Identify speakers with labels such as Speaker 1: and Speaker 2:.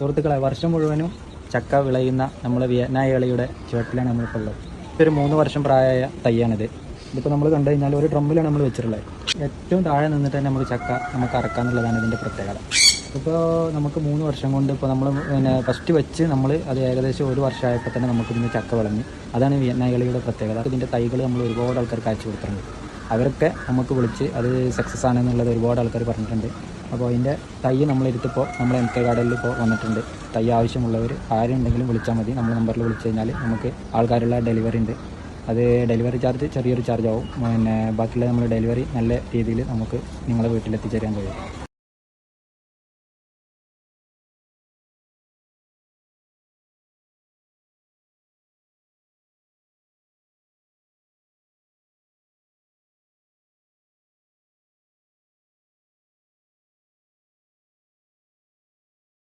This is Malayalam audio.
Speaker 1: സുഹൃത്തുക്കളെ, വർഷം മുഴുവനും ചക്ക വിളയുന്ന നമ്മളെ വിയറ്റ്നാം ഏളിയുടെ ചുവട്ടിലാണ് നമ്മളിപ്പോൾ ഉള്ളത്. ഇതൊരു 3 വർഷം പ്രായമായ തയ്യാണിത്. ഇതിപ്പോൾ നമ്മൾ കണ്ടു കഴിഞ്ഞാൽ ഒരു ഡ്രമ്മിലാണ് നമ്മൾ വെച്ചിട്ടുള്ളത്. ഏറ്റവും താഴെ നിന്നിട്ട് തന്നെ നമുക്ക് ചക്ക നമുക്ക് അറക്കാന്നുള്ളതാണ് ഇതിൻ്റെ പ്രത്യേകത. ഇപ്പോൾ നമുക്ക് 3 വർഷം കൊണ്ട് ഇപ്പോൾ നമ്മൾ ഫസ്റ്റ് വെച്ച് നമ്മൾ അത് ഏകദേശം 1 വർഷമായപ്പോൾ തന്നെ നമുക്കിതിന് ചക്ക വിളഞ്ഞു. അതാണ് വിയറ്റ്നാം ഏളിയുടെ പ്രത്യേകത. ഇതിൻ്റെ തൈകൾ നമ്മൾ ഒരുപാട് ആൾക്കാർക്ക് അയച്ചു കൊടുത്തിട്ടുണ്ട്. അവരൊക്കെ നമുക്ക് വിളിച്ച് അത് സക്സസ് ആണെന്നുള്ളത് ഒരുപാട് ആൾക്കാർ പറഞ്ഞിട്ടുണ്ട്. അപ്പോൾ അതിൻ്റെ തൈ നമ്മളെടുത്തിപ്പോൾ നമ്മൾ MK ഗാർഡനിൽ ഇപ്പോൾ വന്നിട്ടുണ്ട്. തൈ ആവശ്യമുള്ളവർ ആരുണ്ടെങ്കിലും വിളിച്ചാൽ മതി. നമ്മൾ നമ്പറിൽ വിളിച്ചു കഴിഞ്ഞാൽ നമുക്ക് ആൾക്കാരുള്ള ഡെലിവറി ഉണ്ട്. അത് ഡെലിവറി ചാർജ് ചെറിയൊരു ചാർജ് ആവും. ബാക്കിയുള്ള നമ്മൾ ഡെലിവറി നല്ല രീതിയിൽ നമുക്ക് നിങ്ങളെ വീട്ടിലെത്തിച്ചേരാൻ കഴിയും.